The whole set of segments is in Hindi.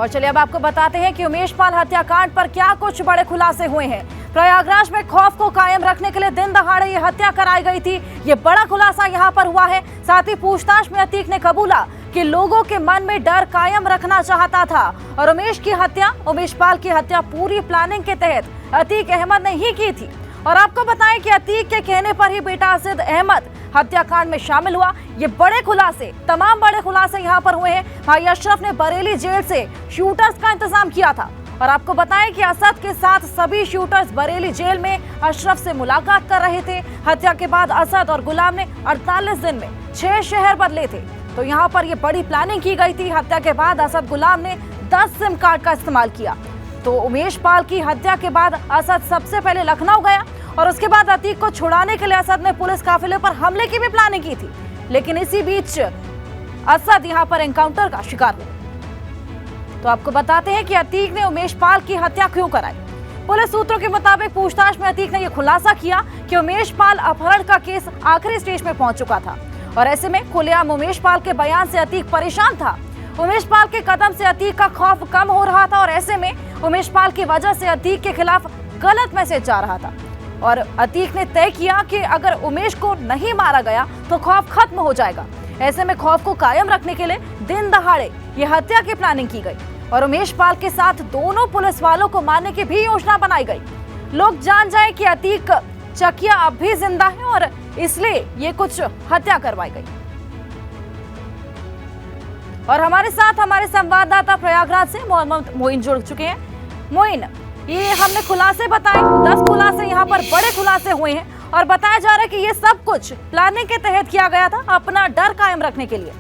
और चलिए अब आपको बताते हैं कि उमेश पाल हत्याकांड पर क्या कुछ बड़े खुलासे हुए हैं। प्रयागराज में खौफ को कायम रखने के लिए दिन दहाड़े ये हत्या कराई गई थी, ये बड़ा खुलासा यहां पर हुआ है। साथ ही पूछताछ में अतीक ने कबूला कि लोगों के मन में डर कायम रखना चाहता था और उमेश पाल की हत्या पूरी प्लानिंग के तहत अतीक अहमद ने ही की थी। और आपको बताएं कि अतीक के कहने पर ही बेटा असद अहमद हत्याकांड में शामिल हुआ। ये बड़े खुलासे, तमाम बड़े खुलासे यहाँ पर हुए हैं। भाई अशरफ ने बरेली जेल से शूटर्स का इंतजाम किया था और आपको बताएं कि असद के साथ सभी शूटर्स बरेली जेल में अशरफ से मुलाकात कर रहे थे। हत्या के बाद असद और गुलाम ने 48 दिन में 6 शहर बदले थे, तो यहाँ पर ये बड़ी प्लानिंग की गई थी। हत्या के बाद असद गुलाम ने 10 सिम कार्ड का इस्तेमाल किया। तो उमेश पाल की हत्या के बाद असद सबसे पहले लखनऊ गया और उसके बाद अतीक को छुड़ाने के लिए असद ने पुलिस काफिले पर हमले की भी प्लानिंग की थी। लेकिन इसी बीच असद यहां पर एनकाउंटर का शिकार हुआ। तो आपको बताते हैं कि अतीक ने उमेश पाल की हत्या क्यों कराई। पुलिस सूत्रों के मुताबिक पूछताछ में अतीक ने यह खुलासा किया कि उमेश पाल अपहरण का केस आखिरी स्टेज में पहुंच चुका था और ऐसे में खुलेआम उमेश पाल के बयान से अतीक परेशान था। उमेश पाल के कदम से अतीक का खौफ कम हो रहा था और ऐसे में उमेश पाल की वजह से अतीक के खिलाफ गलत मैसेज जा रहा था और अतीक ने तय किया कि अगर उमेश को नहीं मारा गया तो खौफ खत्म हो जाएगा। ऐसे में खौफ को कायम रखने के लिए दिन दहाड़े ये हत्या की प्लानिंग की गई और उमेश पाल के साथ दोनों पुलिस वालों को मारने की भी योजना बनाई गई। लोग जान जाए कि अतीक चकिया अब भी जिंदा है और इसलिए ये कुछ हत्या करवाई गई। और हमारे साथ हमारे संवाददाता प्रयागराज से मोहम्मद मोइन जुड़ चुके हैं। मोइन, ये हमने खुलासे बताए, 10 खुलासे यहाँ पर बड़े खुलासे हुए हैं और बताया जा रहा है कि ये सब कुछ प्लानिंग के तहत किया गया था अपना डर कायम रखने के लिए।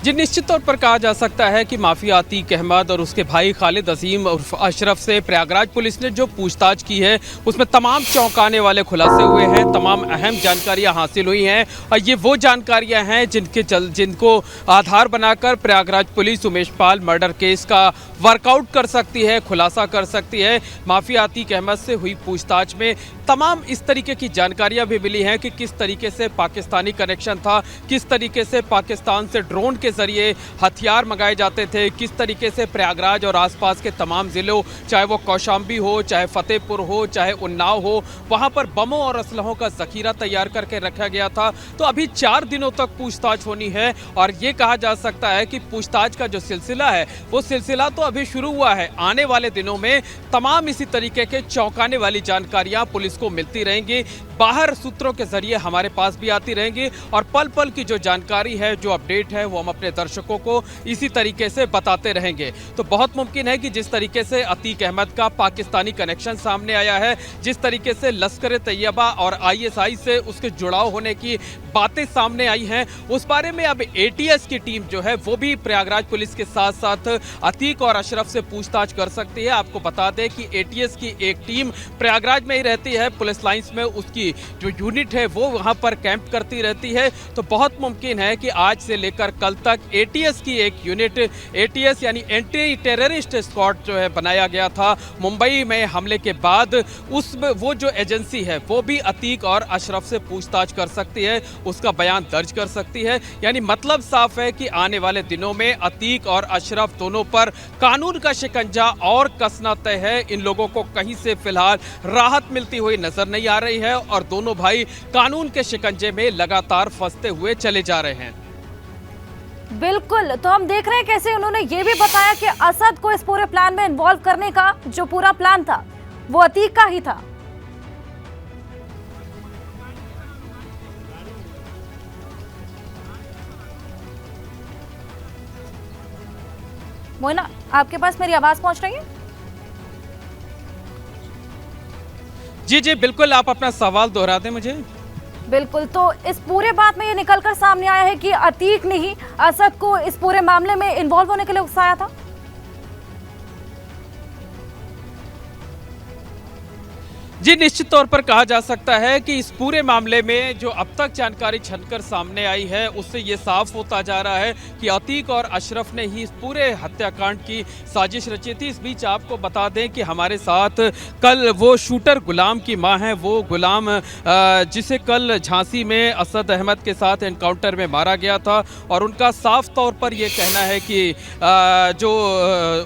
जी, निश्चित तौर पर कहा जा सकता है कि माफिया अतीक अहमद और उसके भाई खालिद अजीम उर्फ अशरफ से प्रयागराज पुलिस ने जो पूछताछ की है उसमें तमाम चौंकाने वाले खुलासे हुए हैं, तमाम अहम जानकारियां हासिल हुई हैं और ये वो जानकारियां हैं जिनको आधार बनाकर Prayagraj police Umesh Pal murder case का वर्कआउट कर सकती है, खुलासा कर सकती है। माफिया अतीक अहमद से हुई पूछताछ में तमाम इस तरीके की जानकारियां भी मिली हैं कि किस तरीके से पाकिस्तानी कनेक्शन था, किस तरीके से पाकिस्तान से ड्रोन के जरिए हथियार मंगाए जाते थे, किस तरीके से प्रयागराज और आसपास के तमाम जिलों, चाहे वो कौशाम्बी हो, चाहे फतेहपुर हो, चाहे उन्नाव हो, वहां पर बमों और असलहों का जखीरा तैयार करके रखा गया था। तो अभी 4 दिनों तक पूछताछ होनी है और ये कहा जा सकता है कि पूछताछ का जो सिलसिला है वो सिलसिला तो अभी शुरू हुआ है। आने वाले दिनों में तमाम इसी तरीके के चौंकाने वाली जानकारियां पुलिस को मिलती रहेंगी, बाहर सूत्रों के जरिए हमारे पास भी आती रहेंगी और पल पल की जो जानकारी है, जो अपडेट है, वो हम अपने दर्शकों को इसी तरीके से बताते रहेंगे। तो बहुत मुमकिन है कि जिस तरीके से अतीक अहमद का पाकिस्तानी कनेक्शन सामने आया है, जिस तरीके से लश्कर तैयबा और ISI से उसके जुड़ाव होने की बातें सामने आई हैं, उस बारे में अब ATS की टीम जो है वो भी प्रयागराज पुलिस के साथ साथ अतीक और अशरफ से पूछताछ कर सकती है। आपको बता दें कि ATS की एक टीम प्रयागराज में ही रहती है, पुलिस लाइंस में उसकी जो यूनिट है वो वहां पर कैंप करती रहती है। तो बहुत मुमकिन है कि आज से लेकर कल तक ATS की एक यूनिट, ATS यानी एंटी टेररिस्ट स्क्वाड जो है बनाया गया था मुंबई में हमले के बाद, उसमें वो जो एजेंसी है वो भी अतीक और अशरफ से पूछताछ कर सकती है, उसका बयान दर्ज कर सकती है। यानी मतलब साफ है कि आने वाले दिनों में अतीक और अशरफ दोनों पर कानून का शिकंजा और कसना तय है। इन लोगों को कहीं से फिलहाल राहत मिलती हुई नजर नहीं आ रही है और दोनों भाई कानून के शिकंजे में लगातार फंसते हुए चले जा रहे हैं। बिल्कुल, तो हम देख रहे हैं कैसे उन्होंने ये भी बताया कि असद को इस पूरे प्लान में इन्वॉल्व करने का जो पूरा प्लान था वो अतीक का ही था। मोइना, आपके पास मेरी आवाज पहुंच रही है? जी जी बिल्कुल, आप अपना सवाल दोहरा दें मुझे। बिल्कुल, तो इस पूरे बात में ये निकलकर सामने आया है कि अतीक ने ही असद को इस पूरे मामले में इन्वॉल्व होने के लिए उकसाया था। जी, निश्चित तौर पर कहा जा सकता है कि इस पूरे मामले में जो अब तक जानकारी छनकर सामने आई है उससे ये साफ होता जा रहा है कि अतीक और अशरफ ने ही इस पूरे हत्याकांड की साजिश रची थी। इस बीच आपको बता दें कि हमारे साथ कल वो शूटर गुलाम की मां है, वो गुलाम जिसे कल झांसी में असद अहमद के साथ एनकाउंटर में मारा गया था, और उनका साफ तौर पर यह कहना है कि जो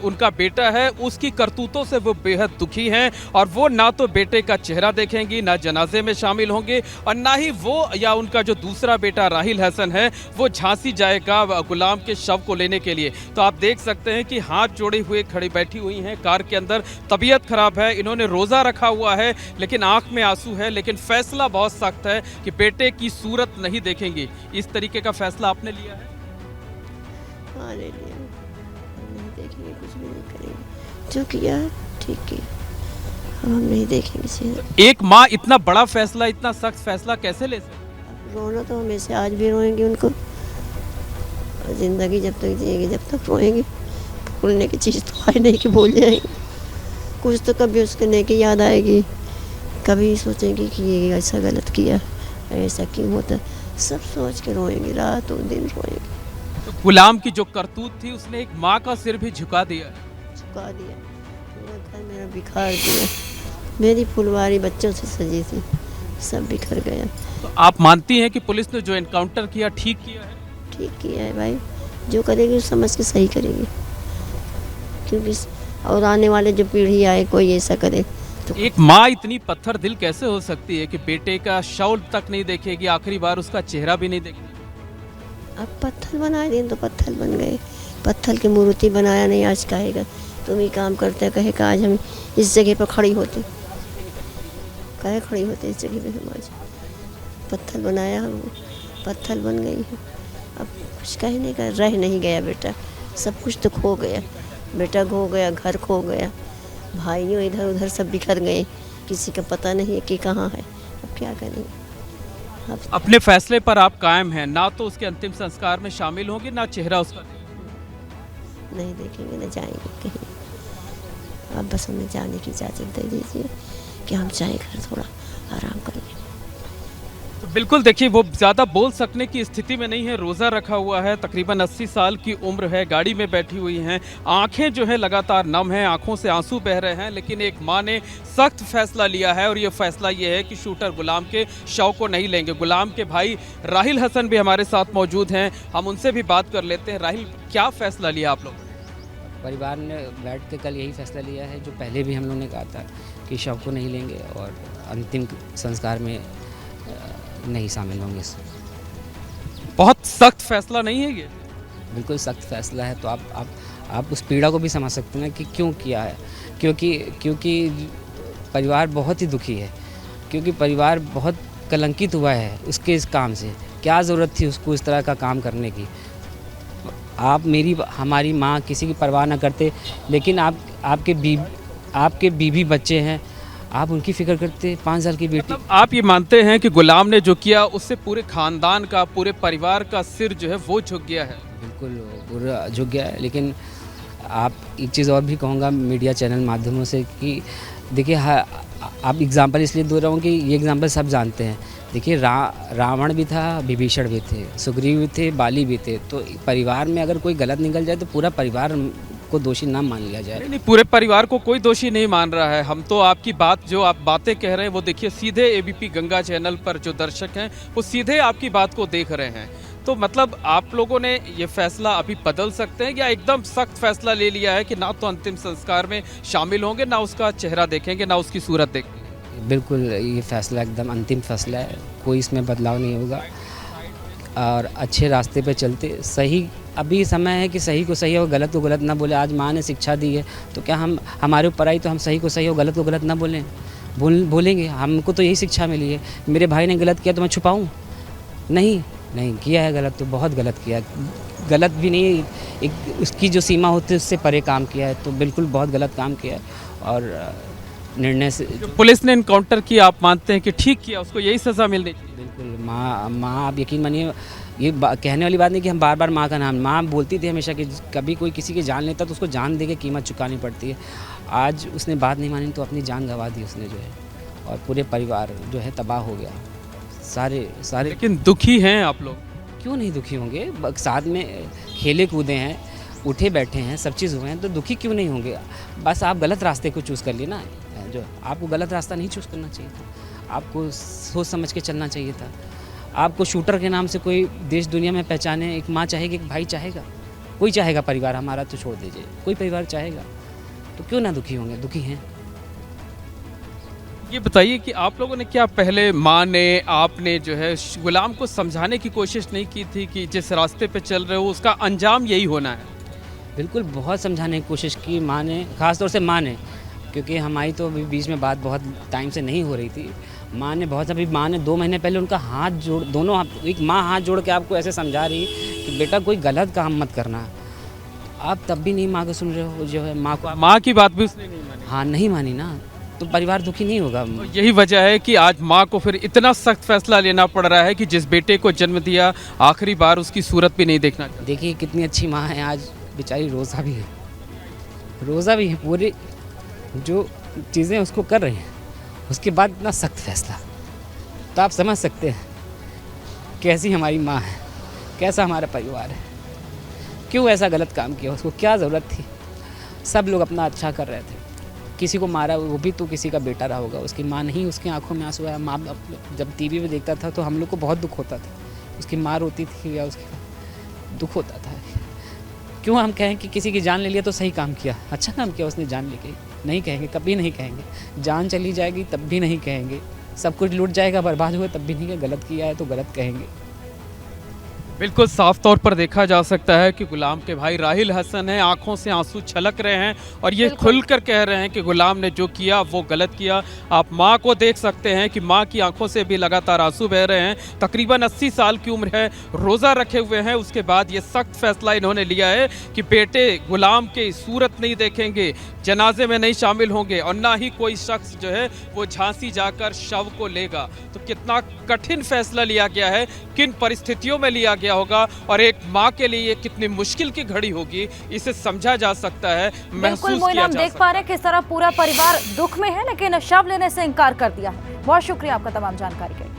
उनका बेटा है उसकी करतूतों से वो बेहद दुखी हैं, और वो ना तो बेटे का चेहरा देखेंगी, ना जनाजे में शामिल होंगे, और ना ही वो या उनका जो दूसरा बेटा राहिल हसन है वो झांसी जाएगा गुलाम के शव को लेने के लिए। तो आप देख सकते हैं कि हाथ जोड़े हुए खड़ी बैठी हुई हैं कार के अंदर, तबीयत खराब है, इन्होंने रोज़ा रखा हुआ है लेकिन आंख में आंसू है, लेकिन फैसला बहुत सख्त है कि बेटे की सूरत नहीं देखेंगी। इस तरीके का फैसला आपने लिया है? हाँ, ले लिया। नहीं देखेंगे, कुछ भी नहीं करेंगे, जो किया ठीक किया, अब हम नहीं देखेंगे सीधा। एक माँ इतना बड़ा फैसला, इतना सख्त फैसला कैसे ले सकती? रोना तो हमेशा, आज भी रोएंगे उनको, जिंदगी जब तक जिएंगे जब तक रोएंगे। भूलने की चीज़ तो है नहीं कि भूल जाएंगे, कुछ तो कभी उसके नेकी याद आएगी, कभी सोचेंगे कि ये ऐसा गलत किया, ऐसा क्यों होता, सब सोच के रोएंगे, रातों दिन रोएंगे। तो गुलाम की जो करतूत थी उसने एक माँ का सिर भी झुका दिया। झुका दिया, पूरा घर मेरा बिखार दिया, मेरी फुलवारी बच्चों से सजी थी, सब बिखर गया। तो आप मानती हैं कि पुलिस ने जो एनकाउंटर किया ठीक किया है? ठीक किया है भाई, जो करेंगे समझ के सही करेंगे, क्योंकि और आने वाले जो पीढ़ी आए कोई ऐसा करे तो। एक माँ इतनी पत्थर दिल कैसे हो सकती है कि बेटे का शव तक नहीं देखेगी, आखिरी बार उसका चेहरा भी नहीं देखेगी? अब पत्थर बनाए दिन तो पत्थर बन गए, पत्थर की मूर्ति बनाया नहीं, आज कहेगा तुम ही काम करते, कहेगा आज हम इस जगह पर खड़ी होते, कहे खड़ी होते इस जगह पे, हम आज पत्थर बनाया, हम पत्थर बन गई है। अब कुछ कहने का रह नहीं गया, बेटा सब कुछ तो खो गया, बेटा खो गया, घर खो गया, भाइयों इधर उधर सब बिखर गए, किसी का पता नहीं है कि कहाँ है, अब क्या करेंगे। अब अपने फैसले पर आप कायम हैं, ना तो उसके अंतिम संस्कार में शामिल होंगे, ना चेहरा उसका नहीं देखेंगे, ना जाएंगे कहीं, अब बस हमें जाने की इजाज़त दे दीजिए कि हम चाहे घर थोड़ा आराम करेंगे। तो बिल्कुल देखिए, वो ज़्यादा बोल सकने की स्थिति में नहीं है, रोज़ा रखा हुआ है, तकरीबन 80 साल की उम्र है, गाड़ी में बैठी हुई हैं, आंखें जो है लगातार नम हैं, आंखों से आंसू बह रहे हैं, लेकिन एक माँ ने सख्त फैसला लिया है, और ये फैसला ये है कि शूटर गुलाम के शव को नहीं लेंगे। गुलाम के भाई राहिल हसन भी हमारे साथ मौजूद हैं, हम उनसे भी बात कर लेते हैं। राहिल, क्या फैसला लिया आप लोग? परिवार ने बैठ के कल यही फैसला लिया है जो पहले भी हम लोगों ने कहा था कि शव को नहीं लेंगे और अंतिम संस्कार में नहीं शामिल होंगे। बहुत सख्त फैसला नहीं है ये? बिल्कुल सख्त फैसला है। तो आप उस पीड़ा को भी समझ सकते हैं कि क्यों किया है, क्योंकि परिवार बहुत ही दुखी है, क्योंकि परिवार बहुत कलंकित हुआ है उसके इस काम से। क्या ज़रूरत थी उसको इस तरह का काम करने की? हमारी माँ किसी की परवाह ना करते, लेकिन आपके बीवी बच्चे हैं, आप उनकी फिक्र करते। 5 साल की बेटी। मतलब आप ये मानते हैं कि गुलाम ने जो किया उससे पूरे खानदान का, पूरे परिवार का सिर जो है वो झुक गया है? बिल्कुल पूरा झुक गया है। लेकिन आप एक चीज़ और भी कहूँगा मीडिया चैनल माध्यमों से कि देखिए, आप एग्ज़ाम्पल इसलिए दे रहा हूँ कि ये एग्ज़ाम्पल सब जानते हैं। देखिए, रावण भी था, विभीषण भी थे, सुग्रीव भी थे, बाली भी थे। तो परिवार में अगर कोई गलत निकल जाए तो पूरा परिवार को दोषी ना मान लिया जाए। नहीं, पूरे परिवार को कोई दोषी नहीं मान रहा है। हम तो आपकी बात, जो आप बातें कह रहे हैं वो देखिए, सीधे एबीपी गंगा चैनल पर जो दर्शक हैं वो सीधे आपकी बात को देख रहे हैं। तो मतलब आप लोगों ने ये फैसला अभी बदल सकते हैं, या एकदम सख्त फैसला ले लिया है कि ना तो अंतिम संस्कार में शामिल होंगे, ना उसका चेहरा देखेंगे, ना उसकी सूरत देखेंगे? बिल्कुल, ये फैसला एकदम अंतिम फैसला है, कोई इसमें बदलाव नहीं होगा और अच्छे रास्ते पे चलते। सही, अभी समय है कि सही को सही और गलत को गलत ना बोले। आज माँ ने शिक्षा दी है तो क्या हमारे ऊपर आई तो हम सही को सही और गलत को गलत ना बोलेंगे? हमको तो यही शिक्षा मिली है। मेरे भाई ने गलत किया तो मैं छुपाऊँ? नहीं किया है गलत, तो बहुत गलत किया। गलत भी नहीं, एक उसकी जो सीमा होती है उससे परे काम किया है, तो बिल्कुल बहुत गलत काम किया है। और निर्णय से जो पुलिस ने इनकाउंटर किया, आप मानते हैं कि ठीक किया, उसको यही सज़ा मिलनी चाहिए? बिल्कुल। माँ आप यकीन मानिए, ये कहने वाली बात नहीं कि हम बार बार माँ का नाम, माँ बोलती थी हमेशा कि कभी कोई किसी की जान लेता तो उसको जान दे के कीमत चुकानी पड़ती है। आज उसने बात नहीं मानी तो अपनी जान गंवा दी उसने जो है। और पूरे परिवार जो है तबाह हो गया। सारे लेकिन दुखी हैं आप लोग? क्यों नहीं दुखी होंगे, साथ में खेले कूदे हैं, उठे बैठे हैं, सब चीज़ हुए हैं, तो दुखी क्यों नहीं होंगे। बस आप गलत रास्ते को चूज़ कर लिए ना, जो आपको गलत रास्ता नहीं चूज़ करना चाहिए था, आपको सोच समझ के चलना चाहिए था। आपको शूटर के नाम से कोई देश दुनिया में पहचाने, एक माँ चाहेगी, एक भाई चाहेगा, कोई चाहेगा परिवार हमारा तो छोड़ दीजिए, कोई परिवार चाहेगा, तो क्यों ना दुखी होंगे, दुखी हैं। ये बताइए कि आप लोगों ने क्या पहले माँ ने आपने जो है गुलाम को समझाने की कोशिश नहीं की थी कि जिस रास्ते पे चल रहे हो उसका अंजाम यही होना है? बिल्कुल बहुत समझाने की कोशिश की माँ ने, ख़ासतौर से माँ ने, क्योंकि हमारी तो अभी बीच में बात बहुत टाइम से नहीं हो रही थी। माँ ने बहुत, अभी माँ ने 2 महीने पहले उनका हाथ जोड़, दोनों हाथ, एक माँ हाथ जोड़ के आपको ऐसे समझा रही कि बेटा कोई गलत काम मत करना, आप तब भी नहीं माँ को सुन रहे हो। जो है माँ को, माँ की बात भी उसने नहीं मानी? हाँ नहीं मानी ना, तो परिवार दुखी नहीं होगा। तो यही वजह है कि आज माँ को फिर इतना सख्त फैसला लेना पड़ रहा है कि जिस बेटे को जन्म दिया आखिरी बार उसकी सूरत भी नहीं देखना चाहती। देखिए कितनी अच्छी माँ है, आज बेचारी रोज़ा भी है, पूरी जो चीज़ें उसको कर रही हैं, उसके बाद इतना सख्त फैसला, तो आप समझ सकते हैं कैसी हमारी माँ है, कैसा हमारा परिवार है, क्यों ऐसा गलत काम किया, उसको क्या ज़रूरत थी। सब लोग अपना अच्छा कर रहे थे, किसी को मारा वो भी तो किसी का बेटा रहा होगा, उसकी माँ नहीं, उसकी आंखों में आंसू आया। माँ जब टीवी में देखता था तो हम लोग को बहुत दुख होता था, उसकी माँ रोती थी या उसके दुख होता था। क्यों हम कहें कि किसी की जान ले लिया तो सही काम किया, अच्छा काम किया उसने जान लेके, नहीं कहेंगे, कभी नहीं कहेंगे। जान चली जाएगी तब भी नहीं कहेंगे, सब कुछ लूट जाएगा, बर्बाद हुए तब भी नहीं कहेंगे, गलत किया है तो गलत कहेंगे। बिल्कुल साफ तौर पर देखा जा सकता है कि गुलाम के भाई राहिल हसन हैं, आंखों से आंसू छलक रहे हैं और ये खुलकर कह रहे हैं कि गुलाम ने जो किया वो गलत किया। आप माँ को देख सकते हैं कि माँ की आंखों से भी लगातार आंसू बह रहे हैं। तकरीबन 80 साल की उम्र है, रोज़ा रखे हुए हैं, उसके बाद ये सख्त फैसला इन्होंने लिया है कि बेटे गुलाम की सूरत नहीं देखेंगे, जनाजे में नहीं शामिल होंगे और ना ही कोई शख्स जो है वो झांसी जाकर शव को लेगा। तो कितना कठिन फैसला लिया गया है, किन परिस्थितियों में लिया गया होगा और एक माँ के लिए कितनी मुश्किल की घड़ी होगी, इसे समझा जा सकता है, महसूस किया जा सकता है। हम देख पा रहे हैं किस तरह पूरा परिवार दुख में है, लेकिन शव लेने से इनकार कर दिया है। बहुत शुक्रिया आपका तमाम जानकारी के लिए।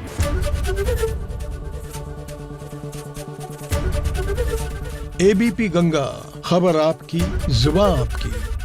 एबीपी गंगा, खबर आपकी, जुबान आपकी।